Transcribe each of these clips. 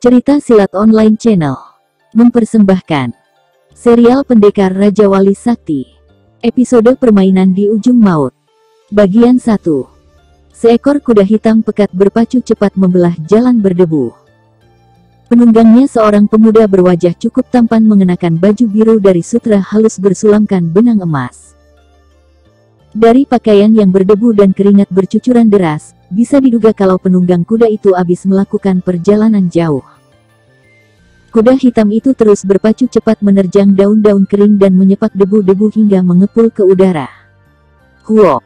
Cerita Silat Online Channel mempersembahkan serial Pendekar Raja Wali Sakti, episode Permainan di Ujung Maut, bagian 1. Seekor kuda hitam pekat berpacu cepat membelah jalan berdebu. Penunggangnya seorang pemuda berwajah cukup tampan mengenakan baju biru dari sutra halus bersulamkan benang emas. Dari pakaian yang berdebu dan keringat bercucuran deras, bisa diduga kalau penunggang kuda itu habis melakukan perjalanan jauh. Kuda hitam itu terus berpacu cepat menerjang daun-daun kering dan menyepak debu-debu hingga mengepul ke udara. Huo!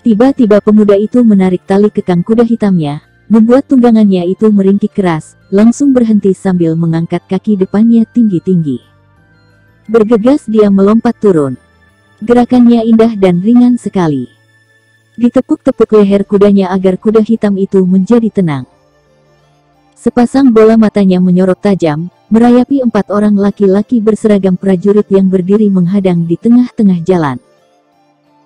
Tiba-tiba pemuda itu menarik tali kekang kuda hitamnya, membuat tunggangannya itu meringkik keras, langsung berhenti sambil mengangkat kaki depannya tinggi-tinggi. Bergegas dia melompat turun. Gerakannya indah dan ringan sekali. Ditepuk-tepuk leher kudanya agar kuda hitam itu menjadi tenang. Sepasang bola matanya menyorot tajam, merayapi 4 orang laki-laki berseragam prajurit yang berdiri menghadang di tengah-tengah jalan.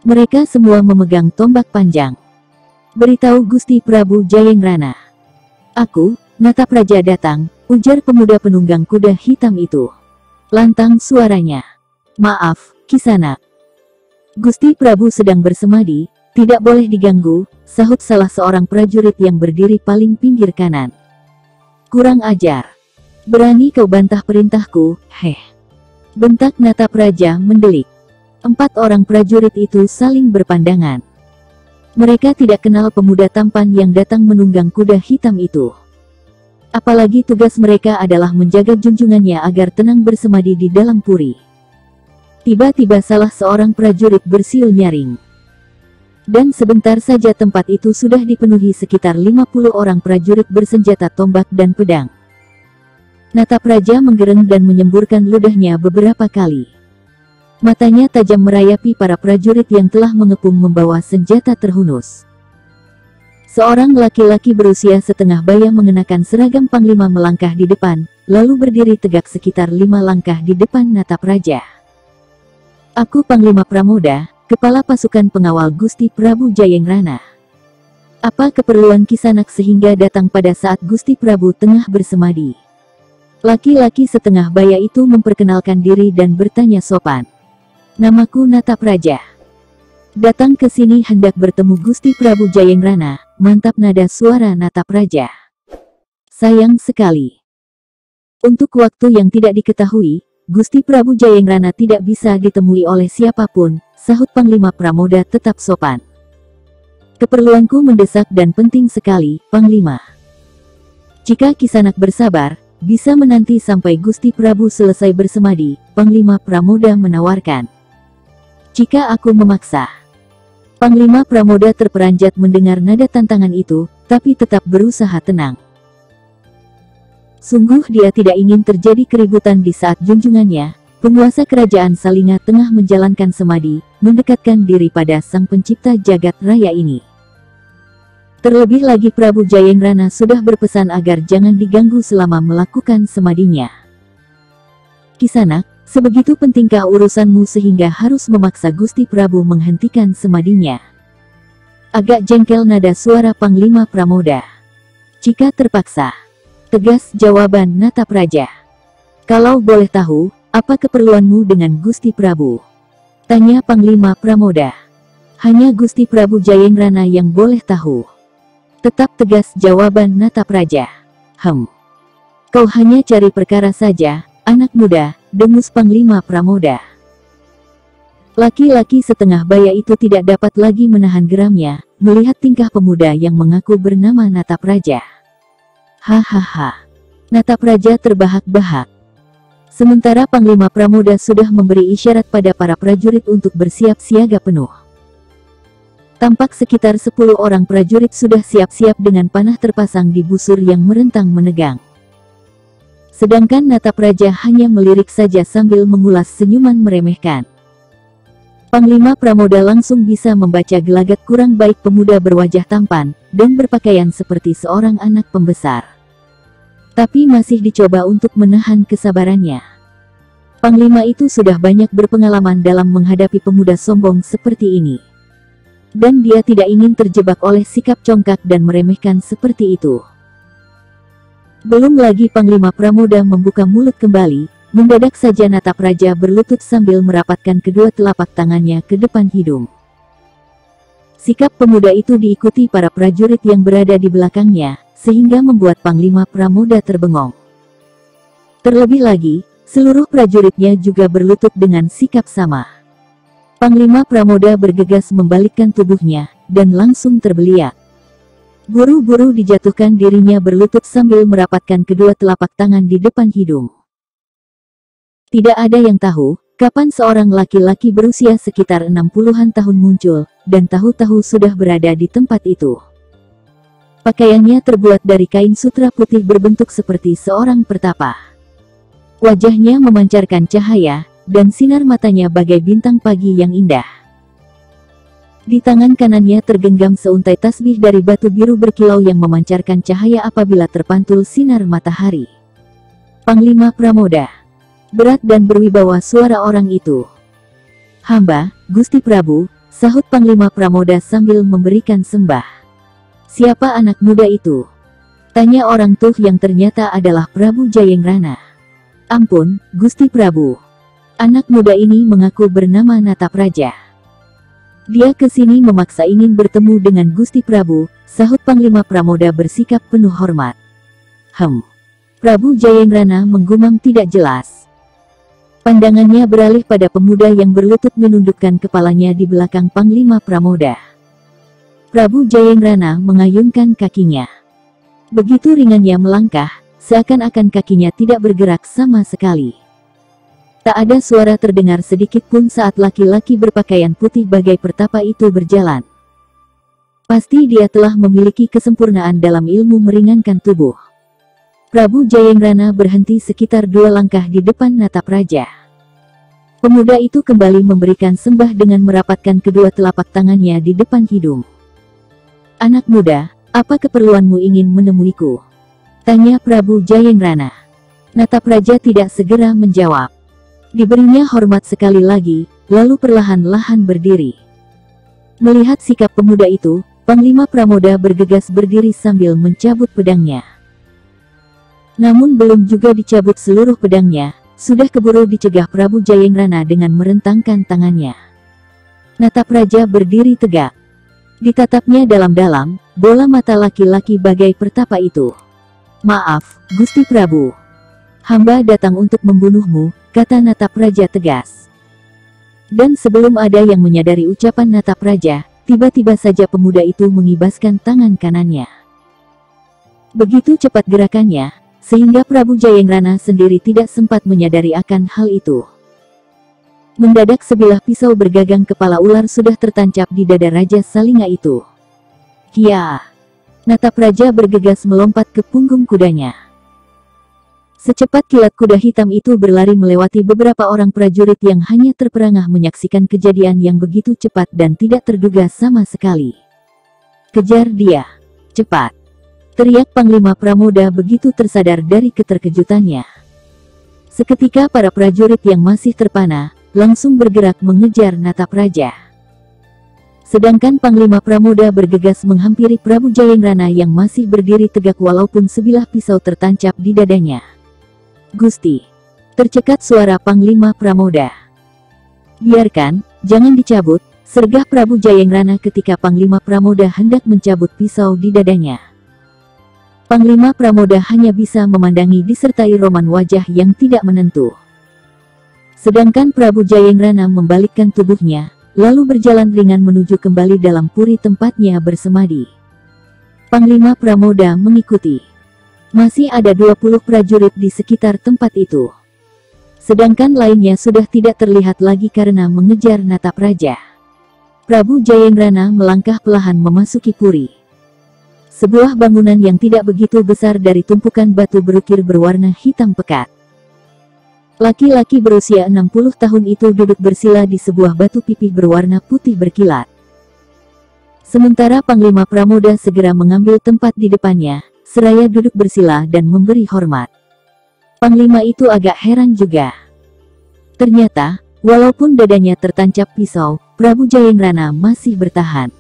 Mereka semua memegang tombak panjang. "Beritahu Gusti Prabu Jayengrana. Aku, Natapraja datang," ujar pemuda penunggang kuda hitam itu. Lantang suaranya. "Maaf, Kisanak. Gusti Prabu sedang bersemadi, tidak boleh diganggu," sahut salah seorang prajurit yang berdiri paling pinggir kanan. "Kurang ajar. Berani kau bantah perintahku, heh," bentak Natapraja mendelik. 4 orang prajurit itu saling berpandangan. Mereka tidak kenal pemuda tampan yang datang menunggang kuda hitam itu. Apalagi tugas mereka adalah menjaga junjungannya agar tenang bersemadi di dalam puri. Tiba-tiba salah seorang prajurit bersiul nyaring. Dan sebentar saja tempat itu sudah dipenuhi sekitar 50 orang prajurit bersenjata tombak dan pedang. Natapraja menggereng dan menyemburkan ludahnya beberapa kali. Matanya tajam merayapi para prajurit yang telah mengepung membawa senjata terhunus. Seorang laki-laki berusia setengah baya mengenakan seragam panglima melangkah di depan, lalu berdiri tegak sekitar 5 langkah di depan Natapraja. "Aku Panglima Pramoda, Kepala Pasukan Pengawal Gusti Prabu Jayengrana. Apa keperluan Kisanak sehingga datang pada saat Gusti Prabu tengah bersemadi?" Laki-laki setengah baya itu memperkenalkan diri dan bertanya sopan. "Namaku Natapraja. Datang ke sini hendak bertemu Gusti Prabu Jayengrana," mantap nada suara Natapraja. "Sayang sekali. Untuk waktu yang tidak diketahui, Gusti Prabu Jayengrana tidak bisa ditemui oleh siapapun," sahut Panglima Pramoda tetap sopan. "Keperluanku mendesak dan penting sekali, Panglima. Jika Kisanak bersabar, bisa menanti sampai Gusti Prabu selesai bersemadi," Panglima Pramoda menawarkan. "Jika aku memaksa?" Panglima Pramoda terperanjat mendengar nada tantangan itu, tapi tetap berusaha tenang. Sungguh dia tidak ingin terjadi keributan di saat junjungannya, penguasa kerajaan Salinga tengah menjalankan semadi, mendekatkan diri pada sang pencipta jagat raya ini. Terlebih lagi Prabu Jayengrana sudah berpesan agar jangan diganggu selama melakukan semadinya. "Kisanak, sebegitu pentingkah urusanmu sehingga harus memaksa Gusti Prabu menghentikan semadinya?" Agak jengkel nada suara Panglima Pramoda. "Jika terpaksa," tegas jawaban Natapraja. "Kalau boleh tahu, apa keperluanmu dengan Gusti Prabu?" tanya Panglima Pramoda. "Hanya Gusti Prabu Jayengrana yang boleh tahu," tetap tegas jawaban Natapraja. Kau hanya cari perkara saja, anak muda," dengus Panglima Pramoda. Laki-laki setengah baya itu tidak dapat lagi menahan geramnya, melihat tingkah pemuda yang mengaku bernama Natapraja. Hahaha. Natapraja terbahak-bahak. Sementara Panglima Pramoda sudah memberi isyarat pada para prajurit untuk bersiap siaga penuh. Tampak sekitar 10 orang prajurit sudah siap-siap dengan panah terpasang di busur yang merentang menegang. Sedangkan Natapraja hanya melirik saja sambil mengulas senyuman meremehkan. Panglima Pramoda langsung bisa membaca gelagat kurang baik pemuda berwajah tampan, dan berpakaian seperti seorang anak pembesar. Tapi masih dicoba untuk menahan kesabarannya. Panglima itu sudah banyak berpengalaman dalam menghadapi pemuda sombong seperti ini. Dan dia tidak ingin terjebak oleh sikap congkak dan meremehkan seperti itu. Belum lagi Panglima Pramoda membuka mulut kembali, mendadak saja Natap Raja berlutut sambil merapatkan kedua telapak tangannya ke depan hidung. Sikap pemuda itu diikuti para prajurit yang berada di belakangnya, sehingga membuat Panglima Pramoda terbengong. Terlebih lagi, seluruh prajuritnya juga berlutut dengan sikap sama. Panglima Pramoda bergegas membalikkan tubuhnya, dan langsung terbeliak. Buru-buru dijatuhkan dirinya berlutut sambil merapatkan kedua telapak tangan di depan hidung. Tidak ada yang tahu, kapan seorang laki-laki berusia sekitar 60-an tahun muncul, dan tahu-tahu sudah berada di tempat itu. Pakaiannya terbuat dari kain sutra putih berbentuk seperti seorang pertapa. Wajahnya memancarkan cahaya, dan sinar matanya bagai bintang pagi yang indah. Di tangan kanannya tergenggam seuntai tasbih dari batu biru berkilau yang memancarkan cahaya apabila terpantul sinar matahari. Panglima Pramoda. Berat dan berwibawa suara orang itu. "Hamba, Gusti Prabu," sahut Panglima Pramoda sambil memberikan sembah. "Siapa anak muda itu?" tanya orang tuh yang ternyata adalah Prabu Jayengrana. "Ampun, Gusti Prabu. Anak muda ini mengaku bernama Natap Raja. Dia kesini memaksa ingin bertemu dengan Gusti Prabu," sahut Panglima Pramoda bersikap penuh hormat. Prabu Jayengrana menggumam tidak jelas. Pandangannya beralih pada pemuda yang berlutut menundukkan kepalanya di belakang Panglima Pramoda. Prabu Jayengrana mengayunkan kakinya. Begitu ringannya melangkah, seakan-akan kakinya tidak bergerak sama sekali. Tak ada suara terdengar sedikit pun saat laki-laki berpakaian putih bagai pertapa itu berjalan. Pasti dia telah memiliki kesempurnaan dalam ilmu meringankan tubuh. Prabu Jayengrana berhenti sekitar 2 langkah di depan Natap Raja. Pemuda itu kembali memberikan sembah dengan merapatkan kedua telapak tangannya di depan hidung. "Anak muda, apa keperluanmu ingin menemuiku?" tanya Prabu Jayengrana. Natap Raja tidak segera menjawab. Diberinya hormat sekali lagi, lalu perlahan-lahan berdiri. Melihat sikap pemuda itu, Panglima Pramoda bergegas berdiri sambil mencabut pedangnya. Namun belum juga dicabut seluruh pedangnya, sudah keburu dicegah Prabu Jayengrana dengan merentangkan tangannya. Natap Raja berdiri tegak. Ditatapnya dalam-dalam, bola mata laki-laki bagai pertapa itu. "Maaf, Gusti Prabu. Hamba datang untuk membunuhmu," kata Natap Raja tegas. Dan sebelum ada yang menyadari ucapan Natap Raja, tiba-tiba saja pemuda itu mengibaskan tangan kanannya. Begitu cepat gerakannya, sehingga Prabu Jayengrana sendiri tidak sempat menyadari akan hal itu. Mendadak sebilah pisau bergagang kepala ular sudah tertancap di dada Raja Salinga itu. "Kia!" Natap Raja bergegas melompat ke punggung kudanya. Secepat kilat kuda hitam itu berlari melewati beberapa orang prajurit yang hanya terperangah menyaksikan kejadian yang begitu cepat dan tidak terduga sama sekali. "Kejar dia! Cepat!" teriak Panglima Pramoda begitu tersadar dari keterkejutannya. Seketika para prajurit yang masih terpana, langsung bergerak mengejar Natap Raja. Sedangkan Panglima Pramoda bergegas menghampiri Prabu Jayengrana yang masih berdiri tegak walaupun sebilah pisau tertancap di dadanya. "Gusti!" tercekat suara Panglima Pramoda. "Biarkan, jangan dicabut," sergah Prabu Jayengrana ketika Panglima Pramoda hendak mencabut pisau di dadanya. Panglima Pramoda hanya bisa memandangi disertai roman wajah yang tidak menentu. Sedangkan Prabu Jayengrana membalikkan tubuhnya, lalu berjalan ringan menuju kembali dalam puri tempatnya bersemadi. Panglima Pramoda mengikuti. Masih ada 20 prajurit di sekitar tempat itu. Sedangkan lainnya sudah tidak terlihat lagi karena mengejar Natap Raja. Prabu Jayengrana melangkah perlahan memasuki puri. Sebuah bangunan yang tidak begitu besar dari tumpukan batu berukir berwarna hitam pekat. Laki-laki berusia 60 tahun itu duduk bersila di sebuah batu pipih berwarna putih berkilat. Sementara Panglima Pramoda segera mengambil tempat di depannya, seraya duduk bersila dan memberi hormat. Panglima itu agak heran juga. Ternyata, walaupun dadanya tertancap pisau, Prabu Jayengrana masih bertahan.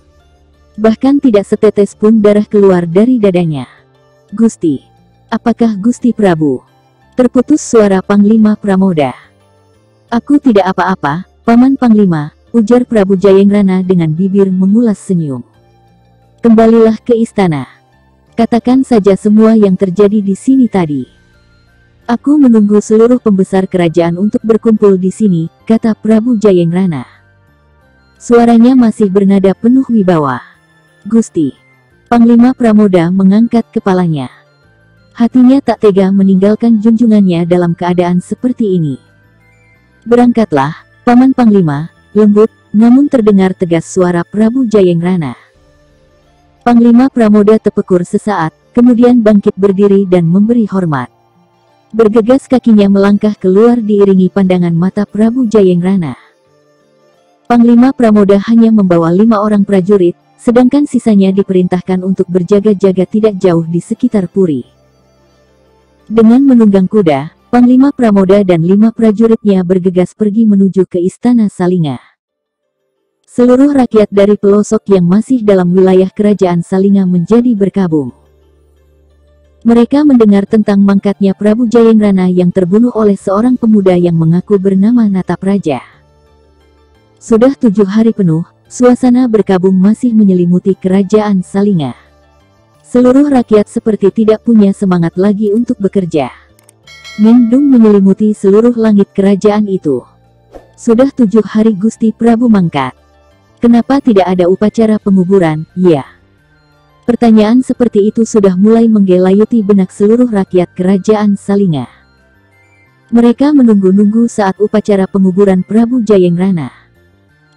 Bahkan tidak setetes pun darah keluar dari dadanya. "Gusti, Apakah Gusti Prabu? Terputus suara Panglima Pramoda. Aku tidak apa-apa, Paman Panglima, ujar Prabu Jayengrana dengan bibir mengulas senyum. Kembalilah ke istana. Katakan saja semua yang terjadi di sini tadi. Aku menunggu seluruh pembesar kerajaan untuk berkumpul di sini, kata Prabu Jayengrana. Suaranya masih bernada penuh wibawa. Gusti. Panglima Pramoda mengangkat kepalanya. Hatinya tak tega meninggalkan junjungannya dalam keadaan seperti ini. Berangkatlah, Paman Panglima, lembut, namun terdengar tegas suara Prabu Jayengrana. Panglima Pramoda terpekur sesaat, kemudian bangkit berdiri dan memberi hormat. Bergegas kakinya melangkah keluar diiringi pandangan mata Prabu Jayengrana. Panglima Pramoda hanya membawa 5 orang prajurit, sedangkan sisanya diperintahkan untuk berjaga-jaga tidak jauh di sekitar Puri. Dengan menunggang kuda, Panglima Pramoda dan 5 prajuritnya bergegas pergi menuju ke Istana Salinga. Seluruh rakyat dari pelosok yang masih dalam wilayah kerajaan Salinga menjadi berkabung. Mereka mendengar tentang mangkatnya Prabu Jayengrana yang terbunuh oleh seorang pemuda yang mengaku bernama Natapraja. Sudah 7 hari penuh, suasana berkabung masih menyelimuti kerajaan Salinga. Seluruh rakyat seperti tidak punya semangat lagi untuk bekerja. Mendung menyelimuti seluruh langit kerajaan itu. Sudah 7 hari Gusti Prabu mangkat. Kenapa tidak ada upacara penguburan, ya? Pertanyaan seperti itu sudah mulai menggelayuti benak seluruh rakyat kerajaan Salinga. Mereka menunggu-nunggu saat upacara penguburan Prabu Jayengrana.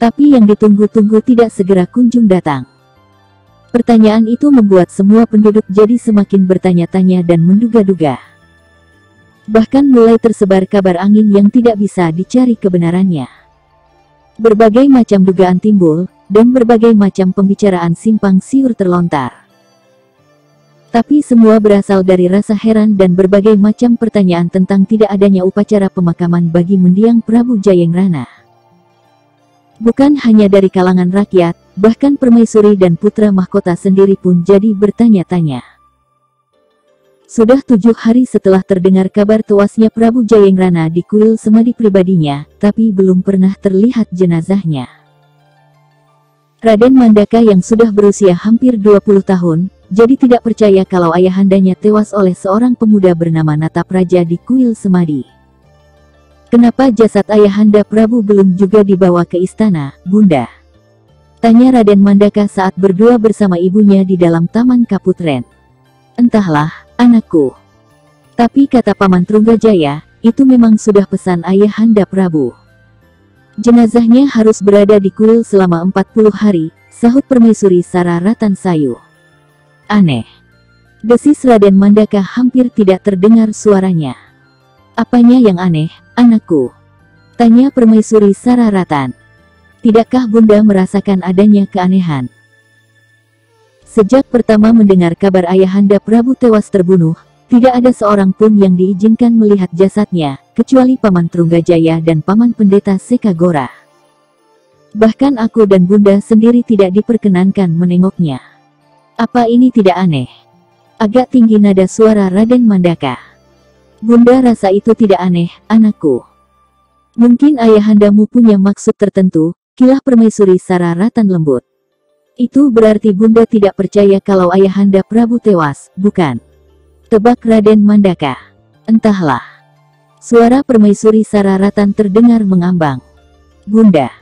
Tapi yang ditunggu-tunggu tidak segera kunjung datang. Pertanyaan itu membuat semua penduduk jadi semakin bertanya-tanya dan menduga-duga. Bahkan mulai tersebar kabar angin yang tidak bisa dicari kebenarannya. Berbagai macam dugaan timbul, dan berbagai macam pembicaraan simpang siur terlontar. Tapi semua berasal dari rasa heran dan berbagai macam pertanyaan tentang tidak adanya upacara pemakaman bagi mendiang Prabu Jayengrana. Bukan hanya dari kalangan rakyat, bahkan permaisuri dan putra mahkota sendiri pun jadi bertanya-tanya. Sudah 7 hari setelah terdengar kabar tewasnya Prabu Jayengrana di kuil semadi pribadinya, tapi belum pernah terlihat jenazahnya. Raden Mandaka yang sudah berusia hampir 20 tahun, jadi tidak percaya kalau ayahandanya tewas oleh seorang pemuda bernama Natapraja di kuil semadi. Kenapa jasad ayahanda Prabu belum juga dibawa ke istana, Bunda? Tanya Raden Mandaka saat berdua bersama ibunya di dalam Taman Kaputren. Entahlah, anakku. Tapi kata Paman Trunggajaya, itu memang sudah pesan ayahanda Prabu. Jenazahnya harus berada di kuil selama 40 hari, sahut permaisuri Sara Ratansayu. Aneh. Desis Raden Mandaka hampir tidak terdengar suaranya. Apanya yang aneh, anakku? Tanya permaisuri Sara Ratan. Tidakkah Bunda merasakan adanya keanehan? Sejak pertama mendengar kabar ayahanda Prabu tewas terbunuh, tidak ada seorang pun yang diizinkan melihat jasadnya, kecuali Paman Trunggajaya dan Paman Pendeta Sekagora. Bahkan aku dan Bunda sendiri tidak diperkenankan menengoknya. Apa ini tidak aneh? Agak tinggi nada suara Raden Mandaka. Bunda rasa itu tidak aneh, anakku. Mungkin ayahandamu punya maksud tertentu, kilah permaisuri Sara Ratan lembut. Itu berarti Bunda tidak percaya kalau ayahanda Prabu tewas, bukan? Tebak Raden Mandaka. Entahlah. Suara permaisuri Sara Ratan terdengar mengambang. Bunda.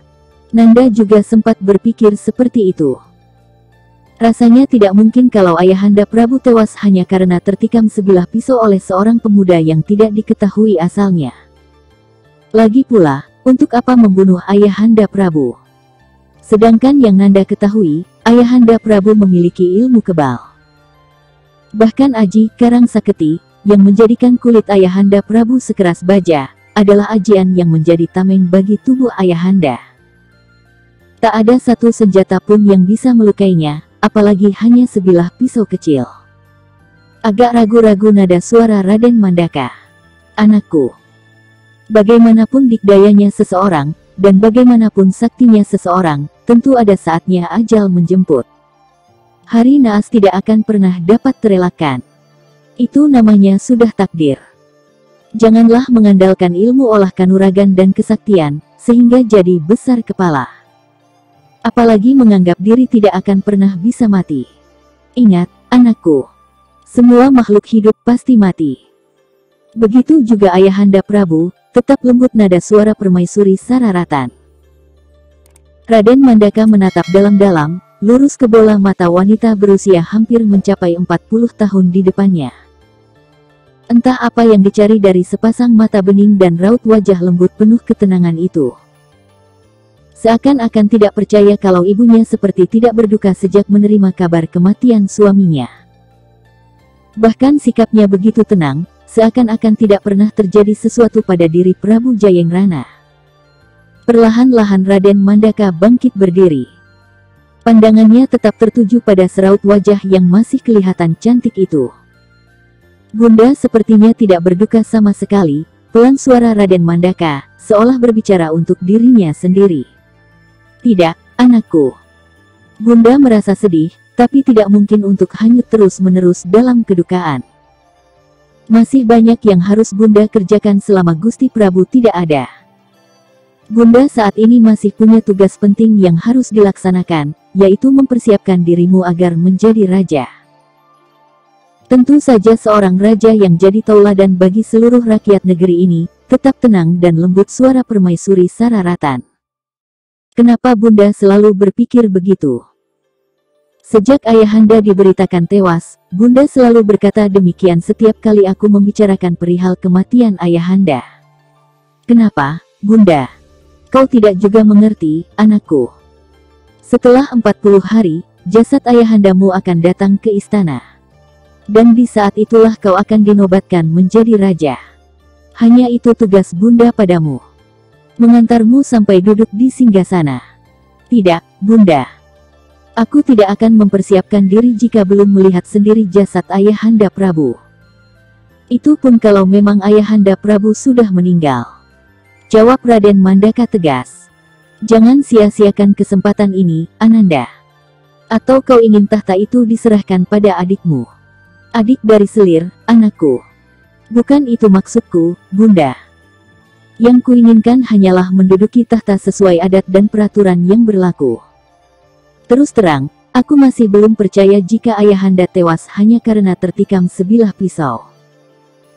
Nanda juga sempat berpikir seperti itu. Rasanya tidak mungkin kalau ayahanda Prabu tewas hanya karena tertikam sebilah pisau oleh seorang pemuda yang tidak diketahui asalnya. Lagi pula, untuk apa membunuh ayahanda Prabu? Sedangkan yang Nanda ketahui, ayahanda Prabu memiliki ilmu kebal. Bahkan Aji Karang Saketi, yang menjadikan kulit ayahanda Prabu sekeras baja, adalah ajian yang menjadi tameng bagi tubuh ayahanda. Tak ada satu senjata pun yang bisa melukainya, apalagi hanya sebilah pisau kecil. Agak ragu-ragu nada suara Raden Mandaka. Anakku. Bagaimanapun dikdayanya seseorang, dan bagaimanapun saktinya seseorang, tentu ada saatnya ajal menjemput. Hari naas tidak akan pernah dapat terelakkan. Itu namanya sudah takdir. Janganlah mengandalkan ilmu olah kanuragan dan kesaktian, sehingga jadi besar kepala. Apalagi menganggap diri tidak akan pernah bisa mati. Ingat, anakku, semua makhluk hidup pasti mati. Begitu juga Ayahanda Prabu, tetap lembut nada suara Permaisuri Sararatan. Raden Mandaka menatap dalam-dalam, lurus ke bola mata wanita berusia hampir mencapai 40 tahun di depannya. Entah apa yang dicari dari sepasang mata bening dan raut wajah lembut penuh ketenangan itu. Seakan-akan tidak percaya kalau ibunya seperti tidak berduka sejak menerima kabar kematian suaminya. Bahkan sikapnya begitu tenang, seakan-akan tidak pernah terjadi sesuatu pada diri Prabu Jayengrana. Perlahan-lahan Raden Mandaka bangkit berdiri. Pandangannya tetap tertuju pada seraut wajah yang masih kelihatan cantik itu. Bunda sepertinya tidak berduka sama sekali, pelan suara Raden Mandaka, seolah berbicara untuk dirinya sendiri. Tidak, anakku. Bunda merasa sedih, tapi tidak mungkin untuk hanyut terus-menerus dalam kedukaan. Masih banyak yang harus Bunda kerjakan selama Gusti Prabu tidak ada. Bunda saat ini masih punya tugas penting yang harus dilaksanakan, yaitu mempersiapkan dirimu agar menjadi raja. Tentu saja seorang raja yang jadi tauladan bagi seluruh rakyat negeri ini, tetap tenang dan lembut suara Permaisuri Sararatan. Kenapa Bunda selalu berpikir begitu? Sejak Ayahanda diberitakan tewas, Bunda selalu berkata demikian setiap kali aku membicarakan perihal kematian Ayahanda. Kenapa, Bunda? Kau tidak juga mengerti, anakku. Setelah 40 hari, jasad Ayahandamu akan datang ke istana. Dan di saat itulah kau akan dinobatkan menjadi raja. Hanya itu tugas Bunda padamu. Mengantarmu sampai duduk di singgasana. Tidak, Bunda. Aku tidak akan mempersiapkan diri jika belum melihat sendiri jasad Ayahanda Prabu. Itu pun kalau memang Ayahanda Prabu sudah meninggal. Jawab Raden Mandaka tegas. Jangan sia-siakan kesempatan ini, Ananda. Atau kau ingin tahta itu diserahkan pada adikmu? Adik dari selir, anakku. Bukan itu maksudku, Bunda. Yang kuinginkan hanyalah menduduki tahta sesuai adat dan peraturan yang berlaku. Terus terang, aku masih belum percaya jika Ayahanda tewas hanya karena tertikam sebilah pisau.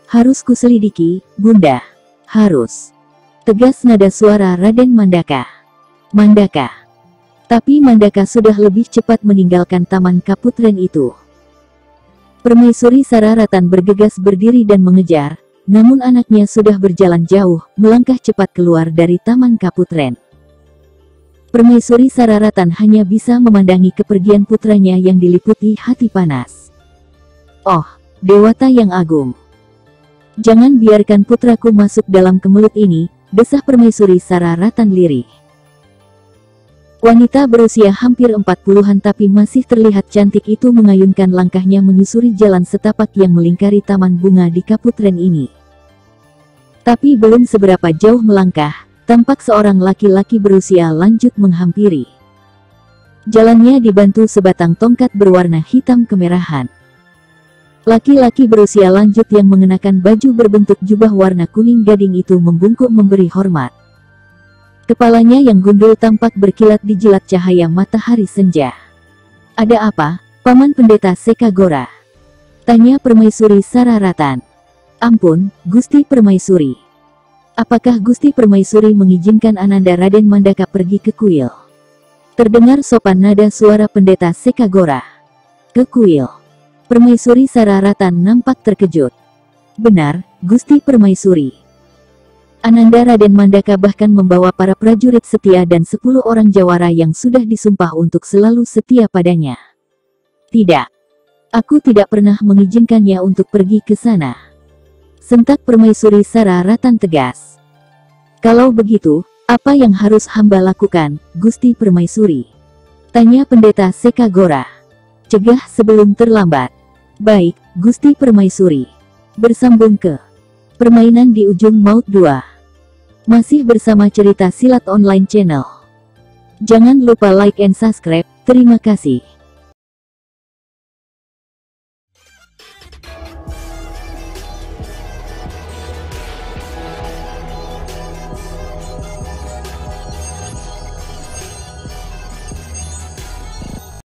Harus kuselidiki, Bunda. Harus. Tegas nada suara Raden Mandaka. Mandaka. Tapi Mandaka sudah lebih cepat meninggalkan Taman Kaputren itu. Permaisuri Sararatan bergegas berdiri dan mengejar, namun anaknya sudah berjalan jauh, melangkah cepat keluar dari Taman Kaputren. Permaisuri Sararatan hanya bisa memandangi kepergian putranya yang diliputi hati panas. Oh, Dewata yang Agung. Jangan biarkan putraku masuk dalam kemelut ini, desah Permaisuri Sararatan lirih. Wanita berusia hampir 40-an tapi masih terlihat cantik itu mengayunkan langkahnya menyusuri jalan setapak yang melingkari taman bunga di Kaputren ini. Tapi belum seberapa jauh melangkah, tampak seorang laki-laki berusia lanjut menghampiri. Jalannya dibantu sebatang tongkat berwarna hitam kemerahan. Laki-laki berusia lanjut yang mengenakan baju berbentuk jubah warna kuning gading itu membungkuk memberi hormat. Kepalanya yang gundul tampak berkilat di jilat cahaya matahari senja. Ada apa, Paman Pendeta Sekagora? Tanya Permaisuri Sararatan. Ampun, Gusti Permaisuri. Apakah Gusti Permaisuri mengizinkan Ananda Raden Mandaka pergi ke kuil? Terdengar sopan nada suara Pendeta Sekagora. Ke kuil. Permaisuri Sararatan nampak terkejut. Benar, Gusti Permaisuri. Ananda Raden Mandaka bahkan membawa para prajurit setia dan 10 orang jawara yang sudah disumpah untuk selalu setia padanya. Tidak. Aku tidak pernah mengizinkannya untuk pergi ke sana. Sentak Permaisuri Sararatan tegas. Kalau begitu, apa yang harus hamba lakukan, Gusti Permaisuri? Tanya Pendeta Sekagora. Cegah sebelum terlambat. Baik, Gusti Permaisuri. Bersambung ke Permainan di Ujung Maut 2. Masih bersama Cerita Silat Online Channel. Jangan lupa like and subscribe, terima kasih.